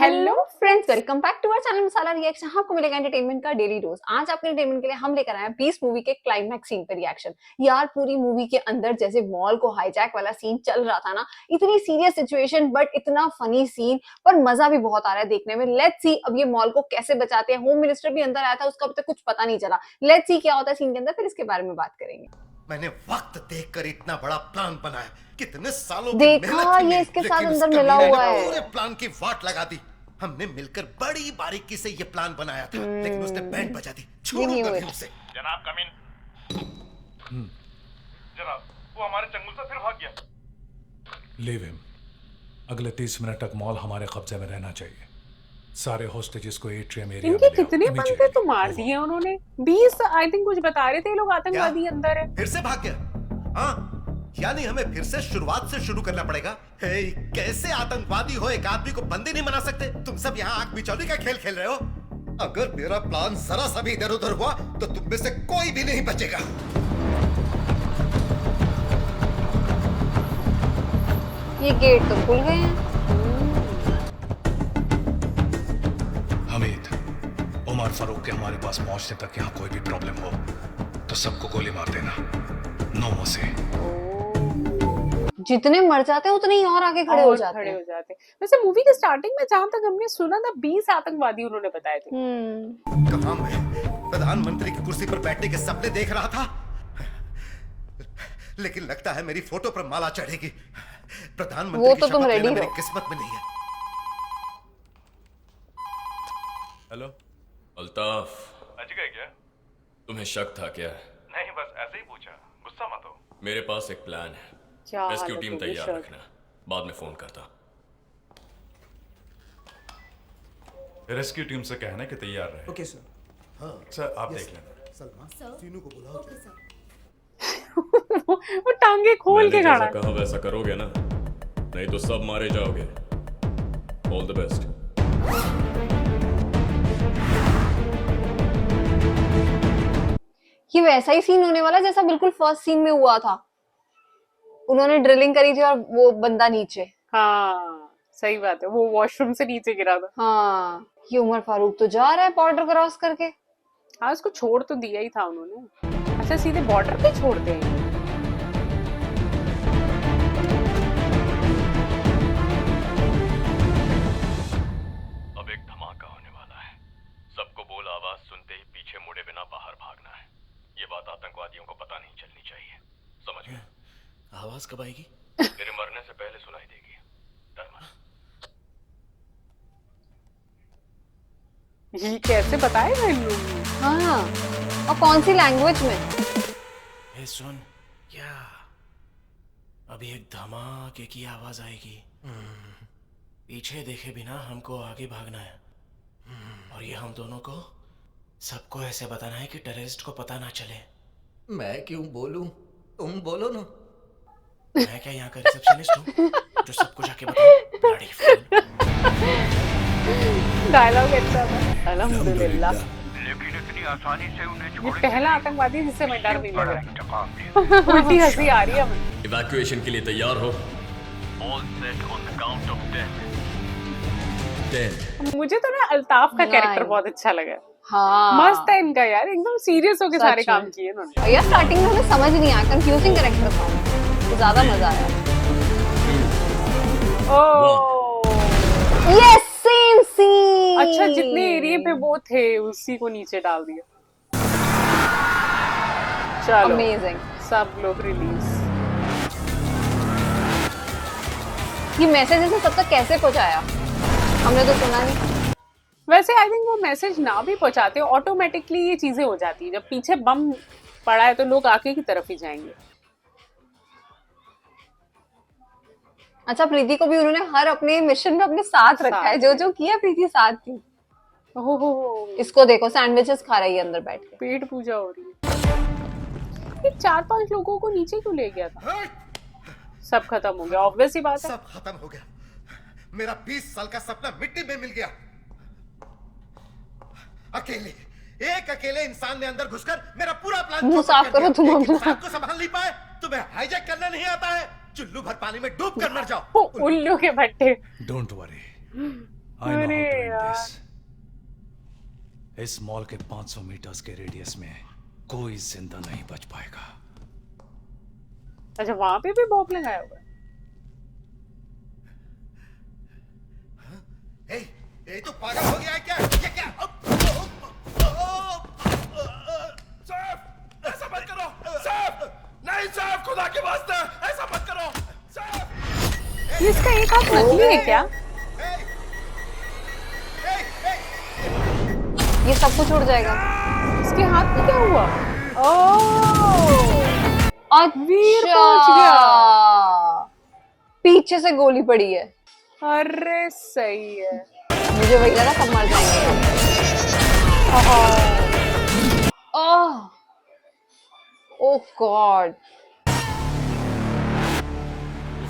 Hello friends, welcome back to our channel masala reaction. आपको मिलेगा entertainment का डेली डोज। आज आपके एंटरटेनमेंट के लिए हम लेकर आए हैं 20 मूवी के क्लाइमैक्स सीन पे रिएक्शन। यार पूरी मूवी के अंदर जैसे मॉल को हाईजैक वाला सीन चल रहा था ना, इतनी सीरियस सिचुएशन बट इतना फनी सीन, पर मजा भी बहुत आ रहा है देखने में। लेट्स सी अब ये मॉल को कैसे बचाते हैं। होम मिनिस्टर भी अंदर आया था, उसका अब तक कुछ पता नहीं चला। लेट्स सी क्या होता है सीन के अंदर, फिर इसके बारे में बात करेंगे। मैंने वक्त देखकर इतना बड़ा प्लान बनाया, कितने सालों की देखा मेहनत थी ये मेरी, इसके लेकिन साथ इस अंदर मिला कमीने हुआ ने है। पूरे प्लान की वाट लगा दी। हमने मिलकर बड़ी बारीकी से ये प्लान बनाया था, लेकिन उसने बैंड बजा दी। छोड़ूंगा भी उसे। जनाब कम इन। जनाब वो हमारे चंगुल से फिर भाग गया। Leave him. अगले 30 मिनट तक मॉल हमारे कब्जे में रहना चाहिए। सारे होस्टेजेस को एट्रियम एरिया में इनके ले आओ, कितने बंदे immediately। तो मार दिए उन्होंने। 20 आई थिंक कुछ बता रहे थे ये लोग आतंकवादी अंदर है। फिर से भाग गया? हाँ, यानी हमें फिर से शुरुआत से शुरू करना पड़ेगा। हे, कैसे आतंकवादी हो एक आदमी को बंदी नहीं बना सकते? तुम सब यहाँ आंख बिचौली का खेल खेल रहे हो। अगर मेरा प्लान जरा सा भी इधर उधर हुआ तो तुम में से कोई भी नहीं बचेगा। ये गेट तो खुल गए हैं। हमीद, उमर फारूक के हमारे पास पहुंचने तक यहाँ कोई भी प्रॉब्लम हो तो सबको गोली मार देना। नो मोसे। जितने मर जाते हैं उतने ही और आगे खड़े हो जाते हैं। वैसे मूवी के स्टार्टिंग में जहां तक हमने सुना था 20 आतंकवादी उन्होंने बताए थे। कहाँ मैं प्रधानमंत्री की कुर्सी पर बैठने के सपने देख रहा था, लेकिन लगता है मेरी फोटो पर माला चढ़ेगी। प्रधानमंत्री वो की तो तुम शपथ रेडी लेना हो। मेरी किस्मत में नहीं है। हेलो अल्ताफ, अज गए क्या? तुम्हें शक था क्या? नहीं, बस ऐसे ही पूछा, गुस्सा मत हो। मेरे पास एक प्लान है। क्या रेस्क्यू हालत टीम होगी तैयार शक। रखना, बाद में फोन करता। रेस्क्यू टीम से कहना कि तैयार रहे। Okay sir. सर आप देख लेना। सलमान सीनू को बुलाओ। Okay sir. वो टांगे खोल मैंने के जैसा खड़ा है। कहा वैसा करोगे ना, नहीं तो सब मारे जाओगे। All the best. ये वैसा ही सीन होने वाला जैसा बिल्कुल फर्स्ट सीन में हुआ था। उन्होंने ड्रिलिंग करी थी और वो बंदा नीचे। हाँ सही बात है, वो वॉशरूम से नीचे गिरा था। हाँ, ये उमर फारूक तो जा रहा है बॉर्डर क्रॉस करके। हाँ उसको छोड़ तो दिया ही था उन्होंने। अच्छा सीधे बॉर्डर पे छोड़ते हैं। अब एक धमाका होने वाला है। सबको बोल आवाज सुनते ही पीछे मुड़े बिना बाहर भागना है। ये बात आतंकवादियों को पता नहीं चलनी चाहिए, समझ गए? आवाज कब आएगी? तेरे मरने से पहले सुनाई देगी। डर मत। ये कैसे बताएगा इन लोगों ने? हाँ, और कौन सी लैंग्वेज में? ए सुन, क्या अभी एक धमाके की आवाज आएगी। पीछे देखे बिना हमको आगे भागना है, और ये हम दोनों को सबको ऐसे बताना है कि टेररिस्ट को पता ना चले। मैं क्यों बोलूं? तुम बोलो ना। मैं क्या यहाँ का रिसेप्शनिस्ट हूँ जो सबको जाके बताऊं? Bloody fool। डायलॉग अच्छा था। अल्हम्दुलिल्लाह। लेकिन इतनी आसानी से उन्हें ये पहला आतंकवादी जिससे मैं डर नहीं लग रहा। उल्टी हंसी आ रही है हमें। इवैक्यूएशन के लिए तैयार हो। All set on the count of 10। मुझे तो ना अल्ताफ का Right. कैरेक्टर बहुत अच्छा लगा। हाँ, मस्त है इनका यार, एकदम सीरियस होके सच सारे में। काम किए इन्होंने। और यार स्टार्टिंग में हमें समझ नहीं आया, कंफ्यूजिंग कैरेक्टर था, तो ज्यादा मजा आया। ओह ये सेम सीन। अच्छा, जितने एरिया पे वो थे उसी को नीचे डाल दिया। चलो अमेजिंग। सब लोग रिलीज। ये मैसेज इसे सब तक कैसे पहुंचाया? हमने तो सुना नहीं। वैसे आई थिंक वो मैसेज ना भी पहुंचाते, ऑटोमेटिकली ये चीजें हो जाती है। जब पीछे बम पड़ा है तो लोग आगे की तरफ ही जाएंगे। अच्छा, प्रीति को भी उन्होंने हर अपने मिशन में अपने साथ रखा है। जो जो किया प्रीति साथ थी। ओहो, इसको देखो, सैंडविचेस खा रही है अंदर बैठ के। पेट पूजा हो रही है। ये 4-5 लोगों को नीचे क्यों ले गया था? सब खत्म हो गया, ऑब्वियस ही बात है। सब खत्म हो गया। मेरा 20 साल का सपना मिट्टी में मिल गया। अकेले, एक अकेले इंसान ने अंदर घुसकर मेरा पूरा प्लान मुंह चौपट साफ कर करो दिया। तुम एक अपना। इंसान को संभाल नहीं पाए, तुम्हें हाईजैक करना नहीं आता है। चुल्लू भर पानी में डूब कर मर जाओ। उल्लू के भट्टे। डोंट वरी, अरे इस मॉल के 500 मीटर्स के रेडियस में कोई जिंदा नहीं बच पाएगा। अच्छा वहां पे भी बॉम्ब लगाया हुआ है। ये तो पागल हो गया है क्या? ये क्या? साहब ऐसा मत करो साहब, नहीं साहब खुदा के वास्ते ऐसा मत करो साहब। इसका एक हाथ नकली है क्या? ये सब कुछ उड़ जाएगा। इसके हाथ में क्या हुआ? ओह वीर अच्छा पहुंच गया। पीछे से गोली पड़ी है। अरे सही है। मुझे वही लगा सब मर जाएंगे। ओह ओह गॉड।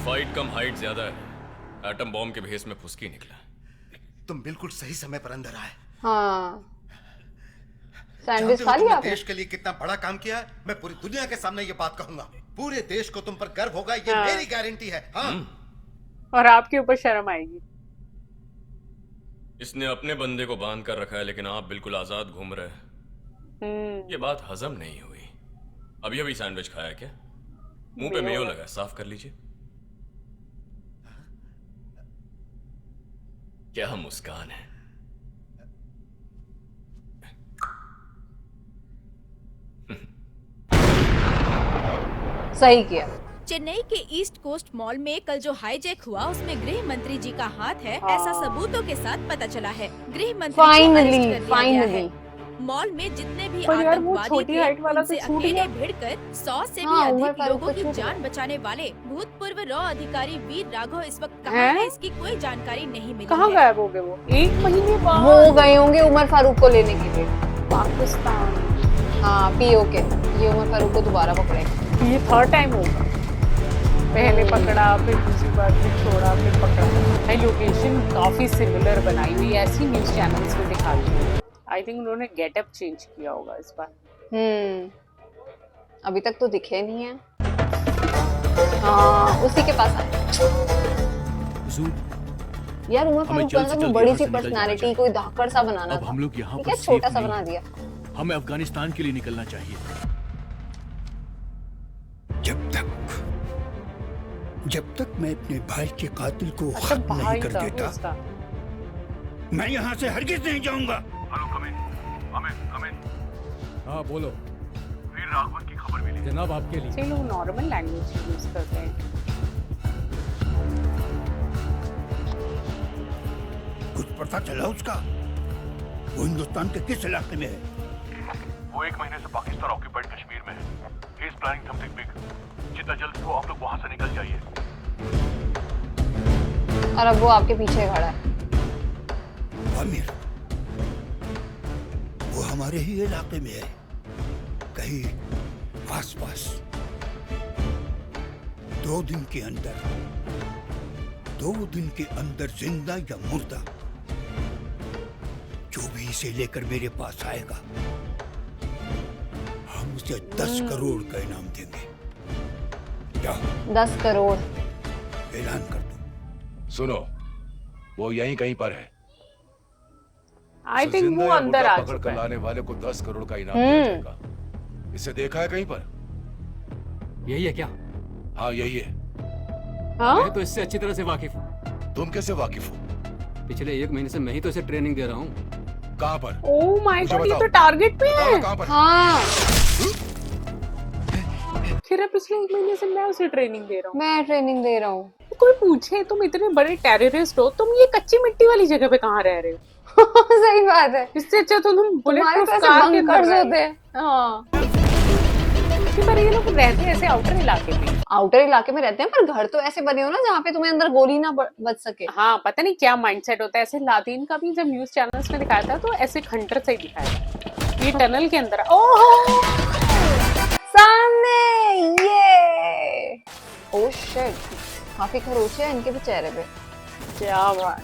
फाइट कम हाइट ज्यादा है। एटम बॉम्ब के भेस में फुसकी निकला। तुम बिल्कुल सही समय पर अंदर आए। हाँ सैंडविच जानते खा हो लिया तुमने आपने? देश के लिए कितना बड़ा काम किया है? मैं पूरी दुनिया के सामने ये बात कहूंगा। पूरे देश को तुम पर गर्व होगा, ये हाँ। मेरी गारंटी है। हाँ और आपके ऊपर शर्म आएगी। इसने अपने बंदे को बांध कर रखा है, लेकिन आप बिल्कुल आजाद घूम रहे हैं। ये बात हजम नहीं हुई। अभी अभी सैंडविच खाया क्या? मुंह पे मेयो लगा, साफ कर लीजिए। क्या मुस्कान है। सही किया। चेन्नई के ईस्ट कोस्ट मॉल में कल जो हाईजैक हुआ उसमें गृह मंत्री जी का हाथ है, ऐसा सबूतों के साथ पता चला है। गृह मंत्री को अरेस्ट कर लिया गया है। मॉल में जितने भी पर यार वो आतंकवादी छोटी थे हाइट वाला उनसे तो छूट अकेले गया। भिड़कर 100 से हाँ, भी उमर अधिक फारूक लोगों तो की छूट जान गया। बचाने वाले भूतपूर्व रॉ अधिकारी वीर राघव इस वक्त कहाँ हैं? है, इसकी कोई जानकारी नहीं मिली कहाँ है। गायब हो गए वो? 1 महीने बाद वो गए होंगे उमर फारूक को लेने के लिए पाकिस्तान। हाँ पीओके। ये उमर फारूक को दोबारा पकड़ेगा। ये 3rd टाइम होगा। पहले पकड़ा, फिर दूसरी बार फिर छोड़ा, फिर पकड़ा। भाई लोकेशन काफी सिमिलर बनाई हुई है, ऐसी न्यूज चैनल्स में दिखाती है। आई थिंक उन्होंने गेटअप चेंज किया होगा इस बार। अभी तक तो दिखे नहीं है। हाँ उसी के पास आए। यार उमर फारूक का कोई बड़ी सी पर्सनालिटी, कोई धाकड़ सा बनाना था। हम लोग यहाँ क्या छोटा सा बना दिया। हमें अफगानिस्तान के लिए निकलना चाहिए। जब तक मैं अपने भाई के कातिल को अच्छा खत्म नहीं भाई कर था देता, उसका। मैं यहाँ से हरगिज नहीं जाऊंगा। Hello come in come in. हाँ बोलो वीर राघवन की खबर मिली। जनाब आपके लिए। से लोग नॉर्मल लैंग्वेज यूज करते हैं। कुछ पता चला उसका? वो हिंदुस्तान के किस इलाके में है? वो 1 महीने से पाकिस्तान ऑक्यूपाइड कश्मीर में है। He is planning something big. जितना जल्द हो आप लोग वहां से निकल जाइए। और अब वो आपके पीछे खड़ा है। आमिर, वो हमारे ही इलाके में है, कहीं आसपास। 2 दिन के अंदर जिंदा या मुर्दा, जो भी इसे लेकर मेरे पास आएगा, हम उसे 10 करोड़ का इनाम देंगे। क्या 10 करोड़? ऐलान कर दो। सुनो, वो यहीं कहीं पर है। आई थिंक वो अंदर आ पकड़ चुका कर है। लाने वाले को 10 करोड़ का इनाम दिया जाएगा। इसे देखा है कहीं पर? यही है क्या? हाँ यही है। हाँ? मैं तो इससे अच्छी तरह से वाकिफ हूँ। तुम कैसे वाकिफ हो? पिछले 1 महीने से मैं ही तो इसे ट्रेनिंग दे रहा हूँ। कहाँ पर? ओह माय मुझे गॉड, ये बताओ। तो टारगेट पे है। कहाँ पर? हाँ फिर पिछले 1 महीने से मैं उसे ट्रेनिंग दे रहा हूँ। मैं ट्रेनिंग दे रहा हूँ। कोई पूछे तुम इतने बड़े टेररिस्ट हो, तुम ये कच्ची मिट्टी वाली जगह पे कहाँ रह रहे हो? सही बात है। इससे अच्छा तो तुम बुलेट तुम्हारे प्रूफ तो ऐसे कार के अंदर बंकर्स रहे। होते हैं। हाँ पर ये लोग रहते हैं ऐसे आउटर इलाके में। आउटर इलाके में रहते हैं, पर घर तो ऐसे बने हो ना जहाँ पे तुम्हें अंदर गोली ना बच सके। हाँ पता नहीं क्या माइंडसेट होता है। ऐसे लादेन का भी जब न्यूज चैनल्स में दिखाया था तो ऐसे खंडर से ही दिखाया था। ये टनल के अंदर। ओहो सामने ये। ओह शिट, काफी खरोचे हैं इनके भी चेहरे पे। क्या बात।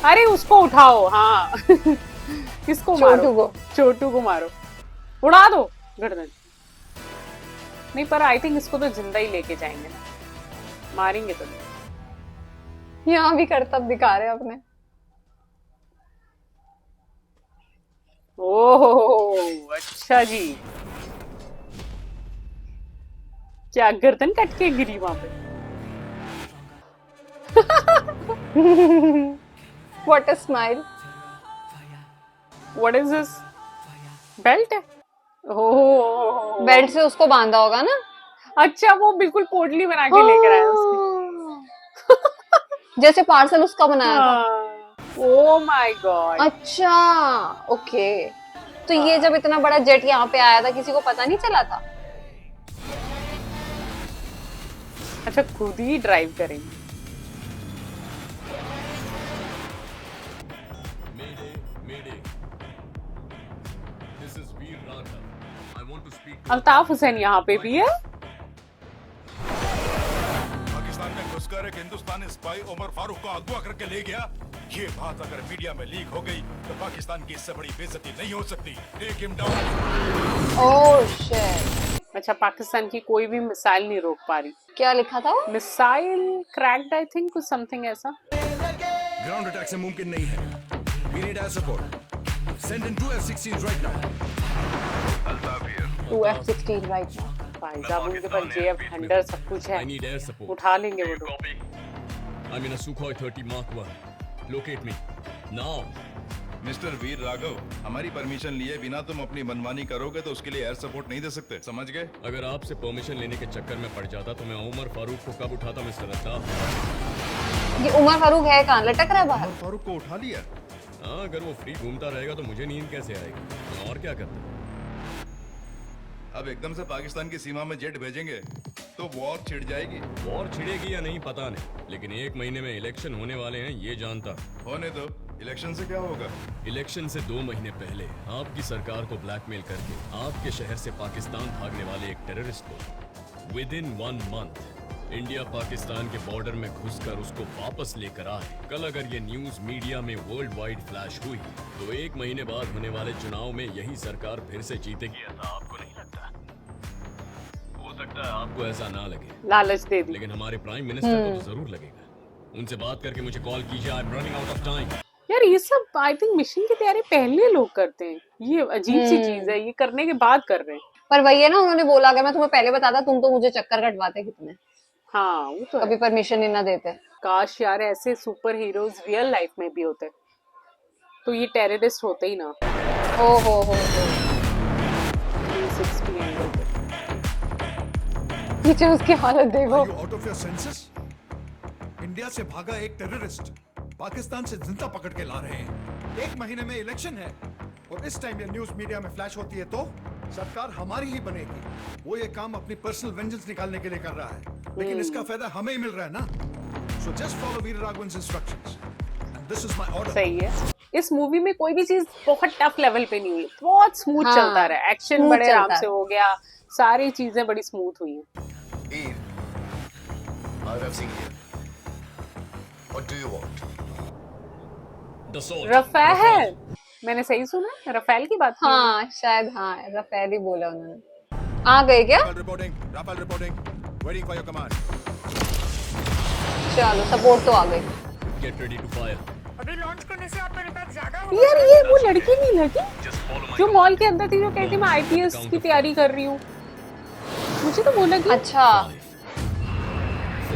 अरे उसको उठाओ। हाँ किसको मारो? छोटू को। छोटू को मारो, उड़ा दो गर्दन। नहीं पर आई थिंक इसको तो जिंदा ही लेके जाएंगे, मारेंगे तो नहीं। यहाँ भी करतब दिखा रहे हैं अपने। ओह अच्छा जी, क्या गर्दन कट के गिरी वहां पे? What a smile. What is this? Belt है? ओह बेल्ट से उसको बांधा होगा ना। अच्छा, वो बिल्कुल पोटली बना के लेकर आया उसकी। जैसे पार्सल उसका बनाया था। Oh my God. अच्छा ओके, तो ये जब इतना बड़ा जेट यहाँ पे आया था किसी को पता नहीं चला था? अच्छा, खुद ही ड्राइव करेंगे। अल्ताफ हुसैन यहाँ पे भी है। पाकिस्तान में घुसकर एक हिंदुस्तानी स्पाई उमर फारूक को अगवा करके ले गया। ये बात अगर मीडिया में लीक हो गई तो पाकिस्तान की इससे बड़ी बेइज्जती नहीं हो सकती। Take him down. Oh shit. अच्छा, पाकिस्तान की कोई भी मिसाइल नहीं रोक पा रही। क्या लिखा था वो? मिसाइल क्रैक्ड, आई थिंक कुछ समथिंग ऐसा। ग्राउंड अटैक से मुमकिन नहीं है। We need air support. Send in 2 F-16s right now. 2 F-16 right now. भाई साहब उनके पास JF हंटर सब कुछ है, I need air support. उठा लेंगे वो तो। I'm in a Sukhoi 30 Mark 1. Locate me now. Mister वीर राघव, हमारी परमिशन लिए बिना तुम अपनी मनमानी करोगे तो उसके लिए एयर सपोर्ट नहीं दे सकते, समझ गए? अगर आपसे परमिशन लेने के चक्कर में पड़ जाता तो मैं उमर फारूक को कब उठाता मिस्टर अल्ताफ? ये उमर फारूक है कहाँ? लटक रहा है बाहर। उमर फारूक को उठा लिया। हाँ, अगर वो फ्री घूमता रहेगा तो मुझे नींद कैसे आएगी? मैं और क्या करता? अब एकदम से पाकिस्तान की सीमा में जेट भेजेंगे तो वॉर छिड़ जाएगी। वॉर छिड़ेगी या नहीं पता नहीं, लेकिन 1 महीने में इलेक्शन होने वाले हैं ये जानता। होने दो, इलेक्शन से क्या होगा? इलेक्शन से 2 महीने पहले आपकी सरकार को ब्लैकमेल करके आपके शहर से पाकिस्तान भागने वाले एक टेररिस्ट को with in 1 month India Pakistan के बॉर्डर में घुसकर उसको वापस लेकर आए। कल अगर ये न्यूज मीडिया में वर्ल्ड वाइड फ्लैश हुई तो 1 महीने बाद होने वाले चुनाव में यही सरकार फिर से जीतेगी, ऐसा आपको नहीं लगता? हो सकता है आपको ऐसा ना लगे, लालच दे दी, लेकिन हमारे प्राइम मिनिस्टर को तो जरूर लगेगा। उनसे बात करके मुझे कॉल कीजिए। I am running out of time. यार ये सब आई थिंक मिशन की तैयारी पहले लोग करते हैं, ये अजीब सी चीज है, ये करने के बाद कर रहे हैं। पर वही है ना, उन्होंने बोला अगर मैं तुम्हें पहले बताता तुम तो मुझे चक्कर कटवाते कितने। हाँ वो तो कभी परमिशन ही ना देते। काश यार ऐसे सुपर हीरोज रियल लाइफ में भी होते तो ये टेररिस्ट होते ही ना। ओ हो 360 एंगल पे पीछे उसकी हालत देखो। Out of your senses? India से भागा एक टेररिस्ट पाकिस्तान से जिंदा पकड़ के ला रहे हैं। 1 महीने में इलेक्शन है और इस टाइम ये न्यूज मीडिया में फ्लैश होती है तो सरकार हमारी ही बनेगी। वो ये काम अपनी पर्सनल वेंजेंस निकालने के लिए कर रहा है, लेकिन इसका फायदा हमें ही मिल रहा है ना। So just follow Veer Raghavan's instructions and this is my order. सही है। इस मूवी में कोई भी चीज बहुत टफ लेवल पे नहीं हुई, बहुत स्मूथ चलता रहा। एक्शन बड़े आराम से हो गया, सारी चीजें बड़ी स्मूथ हुई हैं। What do you want? Rafale, मैंने सही सुना? रफेल की बात की? हाँ शायद, हाँ रफेल ही बोला उन्होंने। आ गए क्या? Reporting, Rafale reporting, waiting for your command. चलो सपोर्ट तो आ गई। Get ready to fire. अभी लॉन्च करने से आप मेरे पास ज्यादा हो। यार ये वो लड़की नहीं लगी जो मॉल के अंदर थी, जो कहती मैं IPS की तैयारी कर रही हूँ? मुझे तो वो लगी। अच्छा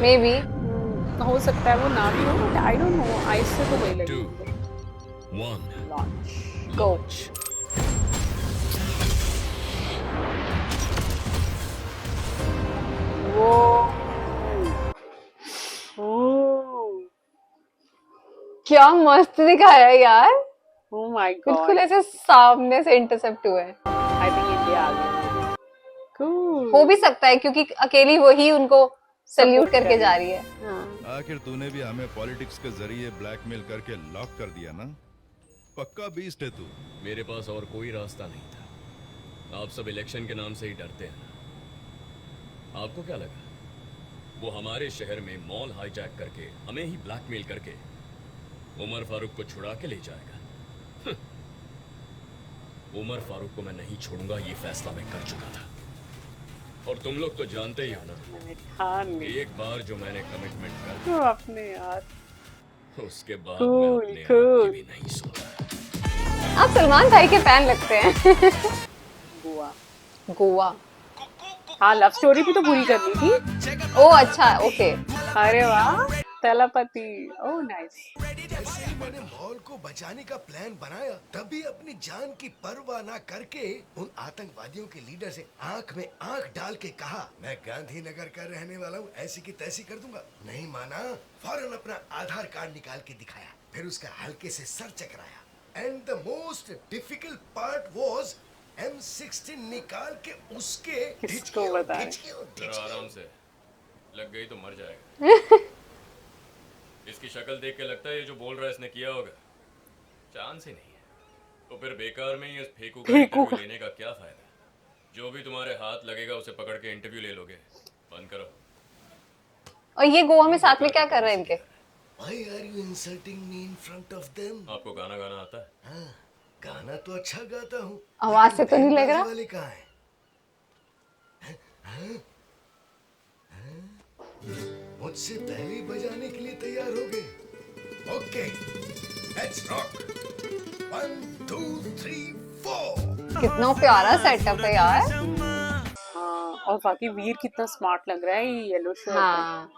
मे बी हो सकता है वो ना भी हो, बट आई डोंट नो, आई से तो वही लगी। 2 1 लॉन्च गो। वो क्या मस्त दिखाया है यार। ओह माय गॉड, बिल्कुल ऐसे सामने से इंटरसेप्ट हुए। आई थिंक इंडिया आ गया। कूल, हो भी सकता है क्योंकि अकेली वही उनको सल्यूट करके जा रही है। आखिर तूने भी हमें पॉलिटिक्स के जरिए ब्लैकमेल करके लॉक कर दिया ना। पक्का बीस्ट है तू। मेरे पास और कोई रास्ता नहीं था। आप सब इलेक्शन के नाम से ही डरते हैं ना। आपको क्या लगा वो हमारे शहर में मॉल हाईजैक करके हमें ही ब्लैकमेल करके उमर फारूक को छुड़ा के ले जाएगा? उमर फारूक को मैं नहीं छोड़ूंगा, ये फैसला मैं कर चुका था। और तुम लोग तो जानते ही हो ना, एक बार जो मैंने कमिटमेंट कर तो अपने यार उसके बाद मैं अपने आप की भी नहीं सुनता। आप सलमान भाई के फैन लगते हैं। गोवा। गोवा। हाँ, लव स्टोरी भी तो पूरी करनी थी। ओ अच्छा, ओके। अरे वाह, तलपति। Oh nice. जैसे ही मैंने मॉल को बचाने का प्लान बनाया, तभी अपनी जान की परवाह ना करके उन आतंकवादियों के लीडर से आंख में आंख डाल के कहा, मैं गांधीनगर का रहने वाला हूँ, ऐसी की तैसी कर दूंगा। नहीं माना, फौरन अपना आधार कार्ड निकाल के दिखाया, फिर उसका हल्के से सर चकराया। And the most difficult part was M16 निकाल के उसके किसको बताएं? जरा आराम से, लग गई तो मर जाएगा। इसकी शक्ल देख के लगता है ये जो बोल रहा है इसने किया होगा। चांस ही नहीं है। तो फिर बेकार में ही इस फेकू का इंटरव्यू लेने का क्या फायदा? जो भी तुम्हारे हाथ लगेगा उसे पकड़ के इंटरव्यू ले लोगे। बंद करो। और ये गोवा में साथ में क्या कर रहे हैं इनके? Why are you insulting me in front of them? आपको गाना गाना आता है? हाँ, गाना तो अच्छा गाता हूँ। आवाज से तो नहीं लग रहा। वाले कहाँ हैं? हाँ? मुझसे पहले ही बजाने के लिए तैयार हो गए। Okay, let's rock. 1 2 3 4। कितना प्यारा सेटअप है यार। हाँ, और बाकी वीर कितना स्मार्ट लग रहा है ये येलो शर्ट। हाँ,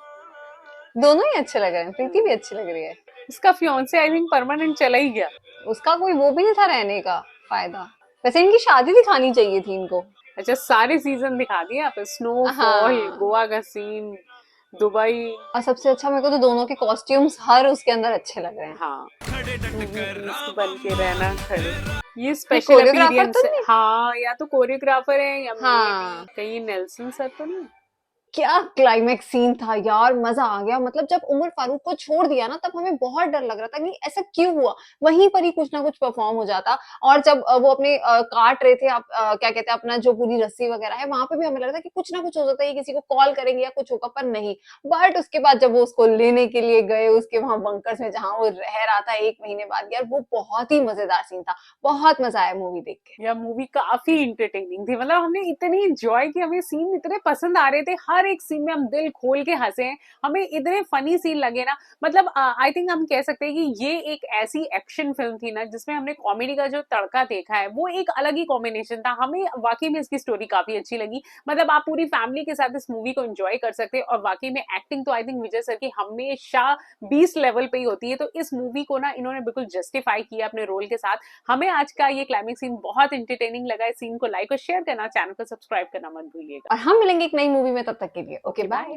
दोनों ही अच्छे लग रहे हैं। प्रीति भी अच्छी लग रही है। इसका फियांसे आई थिंक परमानेंट चला ही गया। उसका कोई वो भी नहीं था रहने का फायदा। वैसे इनकी शादी दिखानी चाहिए थी इनको। अच्छा, सारे सीजन दिखा दिए आप। स्नोफॉल, हाँ। गोवा का सीन, दुबई। और सबसे अच्छा मेरे को तो दोनों के कॉस्ट्यूम्स हर उसके अंदर अच्छे लग रहे हैं। हाँ, बन के रहना खड़े। ये स्पेशल कोरियोग्राफर अपीयरेंस तो है। नहीं? हाँ, या तो कोरियोग्राफर है या हाँ। कहीं नेल्सन सर तो नहीं। क्या क्लाइमेक्स सीन था यार, मजा आ गया। मतलब जब उमर फारूक को छोड़ दिया ना, तब हमें बहुत डर लग रहा था कि ऐसा क्यों हुआ। वहीं पर ही कुछ ना कुछ परफॉर्म हो जाता। और जब वो अपने काट रहे थे, आप क्या कहते हैं, अपना जो पूरी रस्सी वगैरह है, वहां पे भी हमें लग रहा था कि कुछ ना कुछ हो जाता है, किसी को कॉल करेंगे या कुछ होगा, पर नहीं। बट उसके बाद जब वो उसको लेने के लिए गए, उसके वहां बंकर्स में जहां वो रह रहा था 1 महीने बाद, यार वो बहुत ही मजेदार सीन था। बहुत मजा आया मूवी देख के। यह मूवी काफी इंटरटेनिंग थी। मतलब हमने इतनी एंजॉय की, हमें सीन इतने पसंद आ रहे थे। हर एक सीन में हम दिल खोल के हंसे हैं। हमें इतने फनी सीन लगे ना। मतलब आई थिंक हम कह सकते हैं कि ये एक ऐसी एक्शन फिल्म थी ना जिसमें हमने कॉमेडी का जो तड़का देखा है वो एक अलग ही कॉम्बिनेशन था। हमें वाकई में इसकी स्टोरी काफी अच्छी लगी। मतलब आप पूरी फैमिली के साथ इस मूवी को एंजॉय कर सकते हैं। और वाकई में एक्टिंग तो आई थिंक विजय सर की हमेशा 20 लेवल पे ही होती है। तो इस मूवी को ना इन्होंने बिल्कुल जस्टिफाई किया अपने रोल के साथ। हमें आज का ये क्लाइमेक्स सीन बहुत इंटरटेनिंग लगा। इस सीन को लाइक और शेयर करना, चैनल को सब्सक्राइब करना मत भूलिएगा। और हम मिलेंगे एक नई मूवी में, तब तक के लिए ओके बाय।